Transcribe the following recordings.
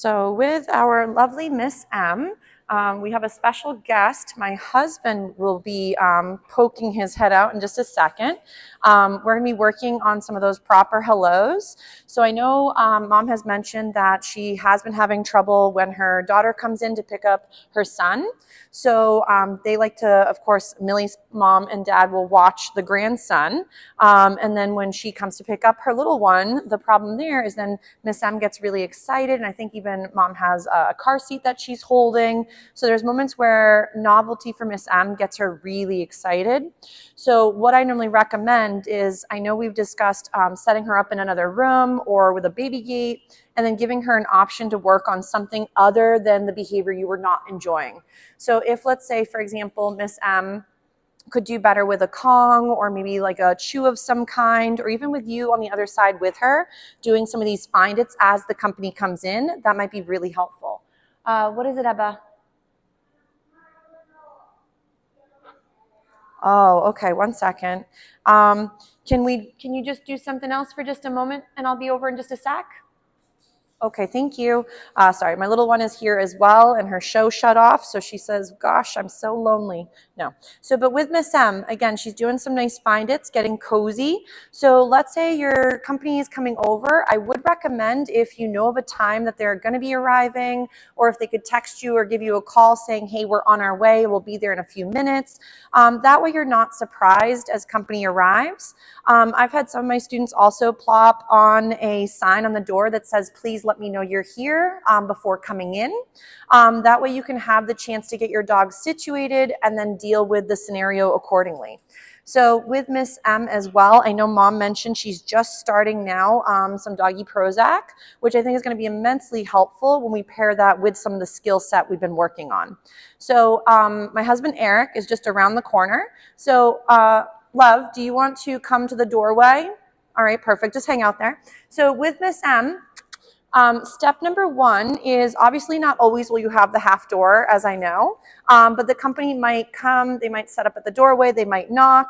So with our lovely Miss M, we have a special guest. My husband will be poking his head out in just a second. We're going to be working on some of those proper hellos. So I know Mom has mentioned that she has been having trouble when her daughter comes in to pick up her son. So they like to, of course, Millie's mom and dad will watch the grandson. And then when she comes to pick up her little one, the problem there is then Miss M gets really excited. And I think even Mom has a car seat that she's holding. So there's moments where novelty for Miss M gets her really excited. So what I normally recommend is, I know we've discussed setting her up in another room or with a baby gate, and then giving her an option to work on something other than the behavior you were not enjoying. So if, let's say, for example, Miss M could do better with a Kong or maybe like a chew of some kind, or even with you on the other side with her, doing some of these find its as the company comes in, that might be really helpful. What is it, Ebba? Oh, okay, 1 second. Can you just do something else for just a moment and I'll be over in just a sec? Okay, thank you. Sorry, my little one is here as well, and her show shut off, so she says, gosh, I'm so lonely. No. So, but with Miss M, again, she's doing some nice find-its, getting cozy. So let's say your company is coming over. I would recommend, if you know of a time that they're going to be arriving, or if they could text you or give you a call saying, hey, we're on our way, we'll be there in a few minutes. That way you're not surprised as company arrives. I've had some of my students also plop on a sign on the door that says, please let me know you're here before coming in. That way you can have the chance to get your dog situated and then deal with the scenario accordingly. So with Miss M as well, I know Mom mentioned she's just starting now some doggy Prozac, which I think is going to be immensely helpful when we pair that with some of the skill set we've been working on. So my husband Eric is just around the corner. So love, do you want to come to the doorway? All right, perfect. Just hang out there. So with Miss M, step number one is, obviously not always will you have the half door, as I know, but the company might come, they might set up at the doorway, they might knock.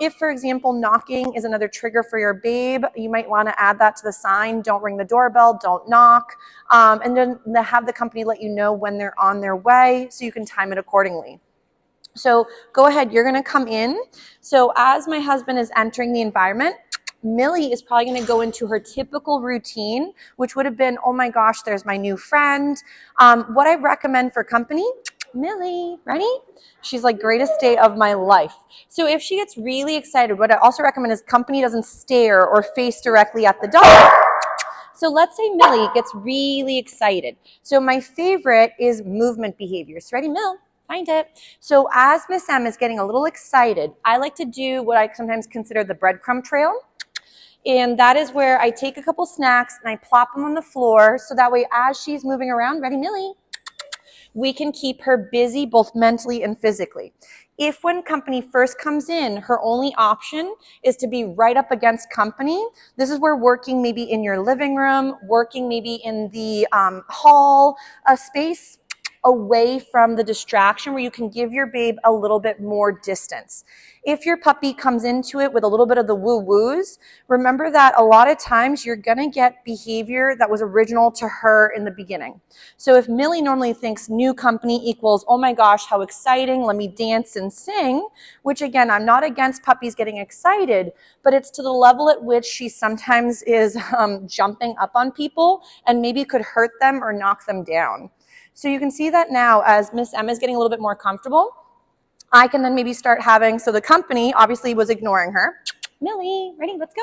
If, for example, knocking is another trigger for your babe, you might want to add that to the sign. Don't ring the doorbell, don't knock, and then have the company let you know when they're on their way so you can time it accordingly. So go ahead, you're going to come in. So as my husband is entering the environment, Millie is probably going to go into her typical routine, which would have been, oh my gosh, there's my new friend. What I recommend for company, Millie, ready? She's like, greatest day of my life. So if she gets really excited, what I also recommend is company doesn't stare or face directly at the dog. So let's say Millie gets really excited. So my favorite is movement behaviors. Ready, Mill? Find it. So as Miss M is getting a little excited, I like to do what I sometimes consider the breadcrumb trail. And that is where I take a couple snacks and I plop them on the floor. So that way, as she's moving around, ready, Millie, we can keep her busy both mentally and physically. If when company first comes in, her only option is to be right up against company, this is where working maybe in your living room, working maybe in the hall, a space away from the distraction where you can give your babe a little bit more distance. If your puppy comes into it with a little bit of the woo-woos, remember that a lot of times you're going to get behavior that was original to her in the beginning. So if Millie normally thinks new company equals, oh my gosh, how exciting, let me dance and sing, which again, I'm not against puppies getting excited, but it's to the level at which she sometimes is jumping up on people and maybe could hurt them or knock them down. So you can see that now as Miss M is getting a little bit more comfortable, I can then maybe start having, so the company obviously was ignoring her. Millie, ready, let's go.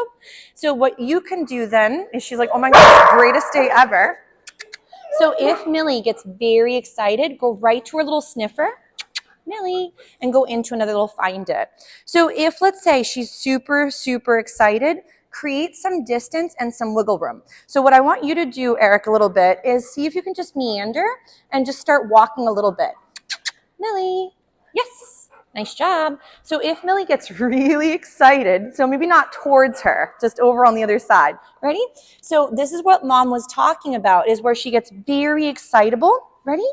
So what you can do then is she's like, oh my gosh, greatest day ever. So if Millie gets very excited, go right to her little sniffer, Millie, and go into another little find it. So if, let's say, she's super, super excited, create some distance and some wiggle room. So what I want you to do, Eric, a little bit is see if you can just meander and just start walking a little bit. Millie, yes, nice job. So if Millie gets really excited, so maybe not towards her, just over on the other side. Ready? So this is what Mom was talking about, is where she gets very excitable. Ready?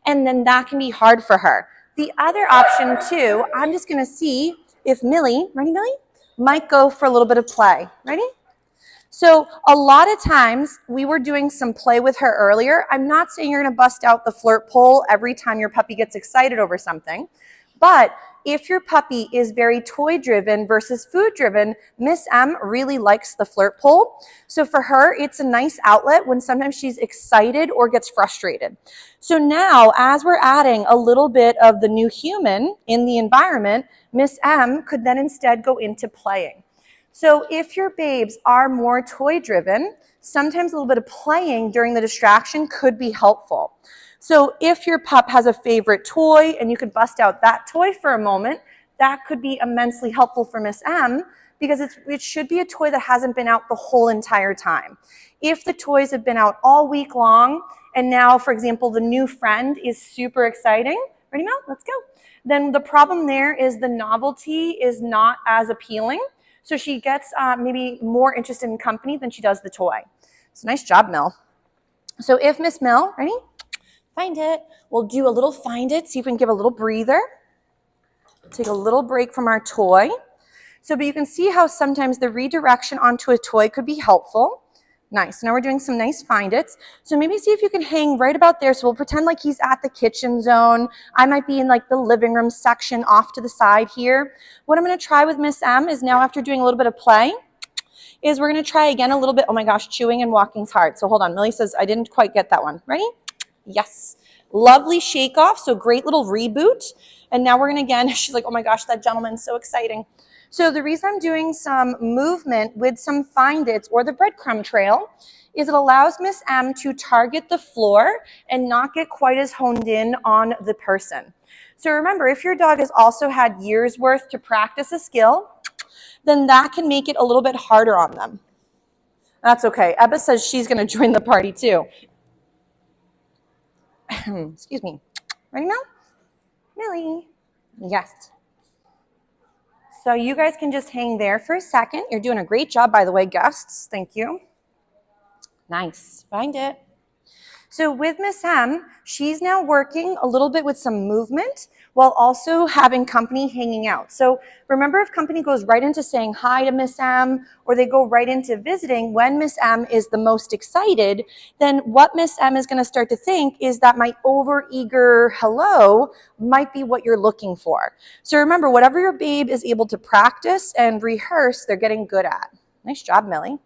And then that can be hard for her. The other option too, I'm just going to see if Millie, ready, Millie? Might go for a little bit of play. Ready? So a lot of times we were doing some play with her earlier. I'm not saying you're going to bust out the flirt pole every time your puppy gets excited over something, but if your puppy is very toy driven versus food driven, Miss M really likes the flirt pole. So for her, it's a nice outlet when sometimes she's excited or gets frustrated. So now, as we're adding a little bit of the new human in the environment, Miss M could then instead go into playing. So if your babes are more toy driven, sometimes a little bit of playing during the distraction could be helpful. So if your pup has a favorite toy and you could bust out that toy for a moment, that could be immensely helpful for Miss M because it should be a toy that hasn't been out the whole entire time. If the toys have been out all week long and now, for example, the new friend is super exciting, ready, Mel? Let's go. Then the problem there is the novelty is not as appealing. So she gets maybe more interested in company than she does the toy. So nice job, Mill. So if Miss Mill, ready? Find it. We'll do a little find it, see if we can give a little breather. Take a little break from our toy. So, but you can see how sometimes the redirection onto a toy could be helpful. Nice. Now we're doing some nice find its. So maybe see if you can hang right about there. So we'll pretend like he's at the kitchen zone. I might be in like the living room section off to the side here. What I'm going to try with Miss M is now after doing a little bit of play, is we're going to try again a little bit. Oh my gosh, chewing and walking's hard. So hold on. Millie says, I didn't quite get that one. Ready? Yes. Lovely shake off. So great little reboot. And now we're going to again, she's like, oh my gosh, that gentleman's so exciting. So the reason I'm doing some movement with some find its or the breadcrumb trail is it allows Miss M to target the floor and not get quite as honed in on the person. So remember, if your dog has also had years worth to practice a skill, then that can make it a little bit harder on them. That's okay. Ebba says she's going to join the party too. Excuse me. Ready, Mel? Millie. Yes. So you guys can just hang there for a second. You're doing a great job, by the way, guests. Thank you. Nice. Find it. So with Miss M, she's now working a little bit with some movement while also having company hanging out. So remember, if company goes right into saying hi to Miss M or they go right into visiting when Miss M is the most excited, then what Miss M is going to start to think is that my overeager hello might be what you're looking for. So remember, whatever your babe is able to practice and rehearse, they're getting good at. Nice job, Millie.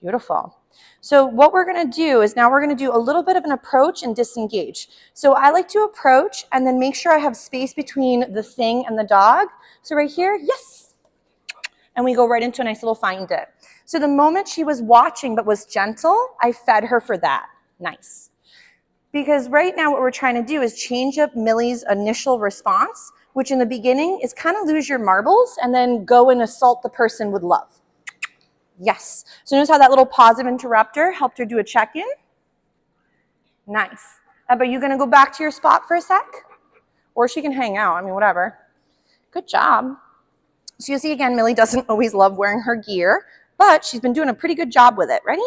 Beautiful. So what we're going to do is now we're going to do a little bit of an approach and disengage. So I like to approach and then make sure I have space between the thing and the dog. So right here, yes. And we go right into a nice little find it. So the moment she was watching but was gentle, I fed her for that. Nice. Because right now what we're trying to do is change up Millie's initial response, which in the beginning is kind of lose your marbles and then go and assault the person with love. Yes. So notice how that little positive interrupter helped her do a check-in? Nice. But you going to go back to your spot for a sec? Or she can hang out. I mean, whatever. Good job. So you see, again, Millie doesn't always love wearing her gear, but she's been doing a pretty good job with it. Ready?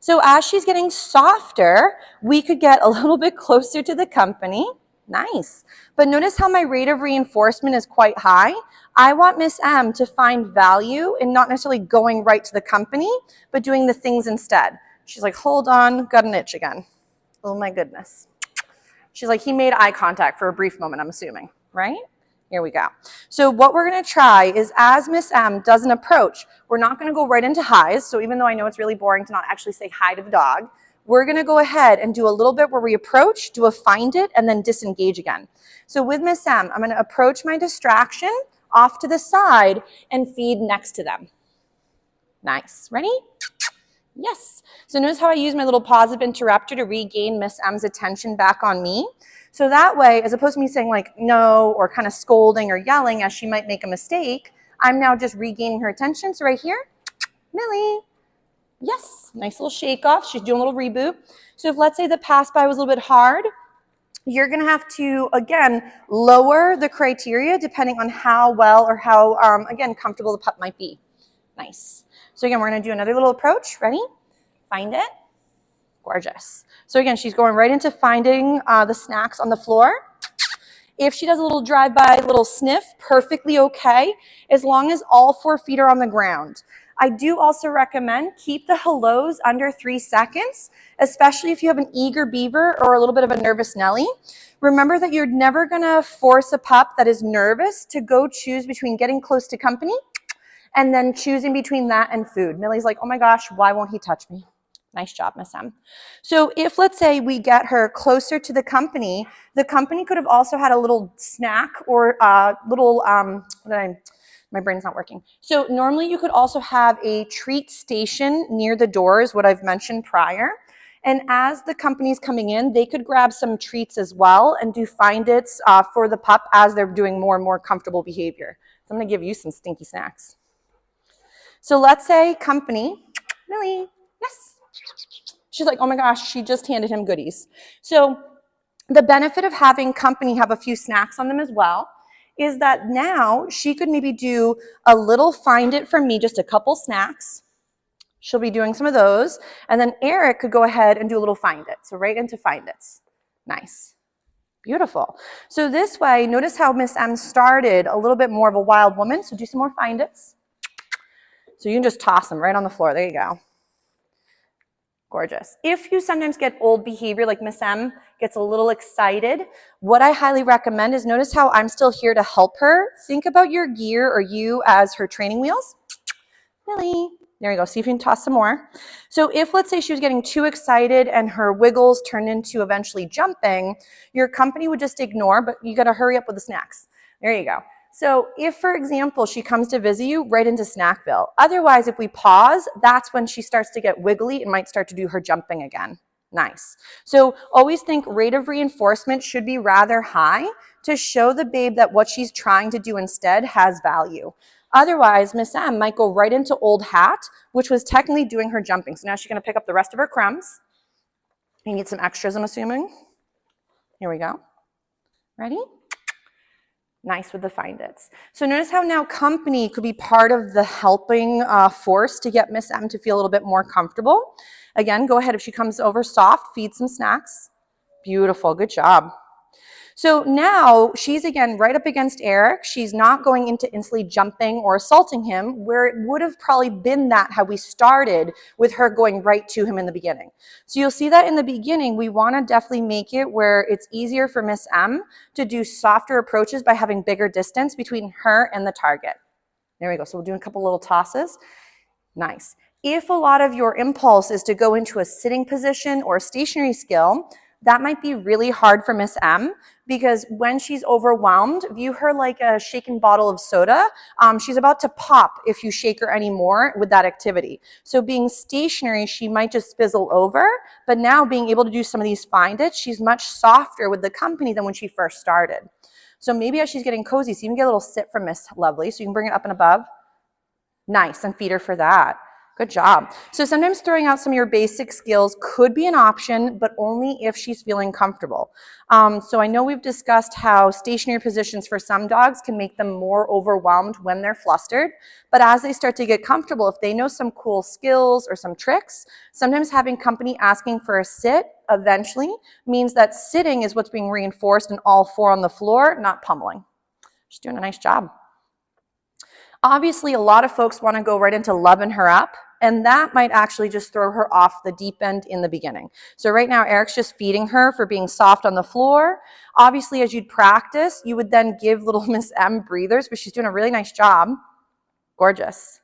So as she's getting softer, we could get a little bit closer to the company. Nice. But notice how my rate of reinforcement is quite high. I want Miss M to find value in not necessarily going right to the company, but doing the things instead. She's like, hold on, got an itch again. Oh my goodness. She's like, he made eye contact for a brief moment, I'm assuming, right? Here we go. So what we're going to try is as Miss M does an approach, we're not going to go right into highs. So even though I know it's really boring to not actually say hi to the dog, we're going to go ahead and do a little bit where we approach, do a find it, and then disengage again. So with Miss M, I'm going to approach my distraction off to the side and feed next to them. Nice. Ready? Yes. So notice how I use my little positive interrupter to regain Miss M's attention back on me. So that way, as opposed to me saying like no or kind of scolding or yelling as she might make a mistake, I'm now just regaining her attention. So right here, Millie. Yes, nice little shake off. She's doing a little reboot. So if let's say the pass by was a little bit hard, you're going to have to, again, lower the criteria depending on how well or how, again, comfortable the pup might be. Nice. So again, we're going to do another little approach. Ready? Find it. Gorgeous. So again, she's going right into finding the snacks on the floor. If she does a little drive-by, little sniff, perfectly okay, as long as all 4 feet are on the ground. I do also recommend keep the hellos under 3 seconds, especially if you have an eager beaver or a little bit of a nervous Nellie. Remember that you're never gonna force a pup that is nervous to go choose between getting close to company and then choosing between that and food. Millie's like, oh my gosh, why won't he touch me? Nice job, Miss M. So if, let's say, we get her closer to the company could have also had a little snack or a little, my brain's not working. So normally you could also have a treat station near the doors, what I've mentioned prior. And as the company's coming in, they could grab some treats as well and do find its for the pup as they're doing more and more comfortable behavior. So I'm gonna give you some stinky snacks. So let's say company, Millie, yes. She's like, oh my gosh, she just handed him goodies. So the benefit of having company have a few snacks on them as well is that now she could maybe do a little find it for me, just a couple snacks. She'll be doing some of those. And then Eric could go ahead and do a little find it. So right into find it's. Nice. Beautiful. So this way, notice how Miss M started a little bit more of a wild woman. So do some more find it's. So you can just toss them right on the floor. There you go. Gorgeous. If you sometimes get old behavior like Miss M gets a little excited, what I highly recommend is notice how I'm still here to help her. Think about your gear or you as her training wheels. Millie. There you go. See if you can toss some more. So if, let's say, she was getting too excited and her wiggles turned into eventually jumping, your company would just ignore, but you got to hurry up with the snacks. There you go. So if, for example, she comes to visit you, right into Snackville. Otherwise, if we pause, that's when she starts to get wiggly and might start to do her jumping again. Nice. So always think rate of reinforcement should be rather high to show the babe that what she's trying to do instead has value. Otherwise, Miss M might go right into old hat, which was technically doing her jumping. So now she's going to pick up the rest of her crumbs. You need some extras, I'm assuming. Here we go. Ready? Nice with the find its. So notice how now company could be part of the helping force to get Miss M to feel a little bit more comfortable. Again, go ahead. If she comes over soft, feed some snacks. Beautiful. Good job. So now she's again right up against Eric. She's not going into instantly jumping or assaulting him, where it would have probably been that had we started with her going right to him in the beginning. So you'll see that in the beginning, we want to definitely make it where it's easier for Miss M to do softer approaches by having bigger distance between her and the target. There we go. So we'll do a couple little tosses. Nice. If a lot of your impulse is to go into a sitting position or a stationary skill, that might be really hard for Miss M because when she's overwhelmed, view her like a shaken bottle of soda. She's about to pop if you shake her anymore with that activity. So being stationary, she might just fizzle over, but now being able to do some of these find it, she's much softer with the company than when she first started. So maybe as she's getting cozy, so you can get a little sit from Miss Lovely, so you can bring it up and above. Nice, and feed her for that. Good job. So sometimes throwing out some of your basic skills could be an option, but only if she's feeling comfortable. So I know we've discussed how stationary positions for some dogs can make them more overwhelmed when they're flustered, but as they start to get comfortable, if they know some cool skills or some tricks, sometimes having company asking for a sit eventually means that sitting is what's being reinforced and all four on the floor, not pummeling. She's doing a nice job. Obviously, a lot of folks want to go right into loving her up, and that might actually just throw her off the deep end in the beginning. So right now, Eric's just feeding her for being soft on the floor. Obviously, as you'd practice, you would then give little Miss M breathers, but she's doing a really nice job. Gorgeous.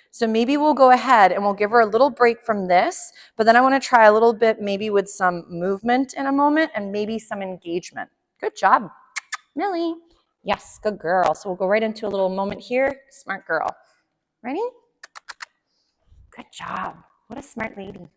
So maybe we'll go ahead and we'll give her a little break from this, but then I want to try a little bit maybe with some movement in a moment and maybe some engagement. Good job, Millie. Yes, good girl. So we'll go right into a little moment here. Smart girl. Ready? Good job. What a smart lady.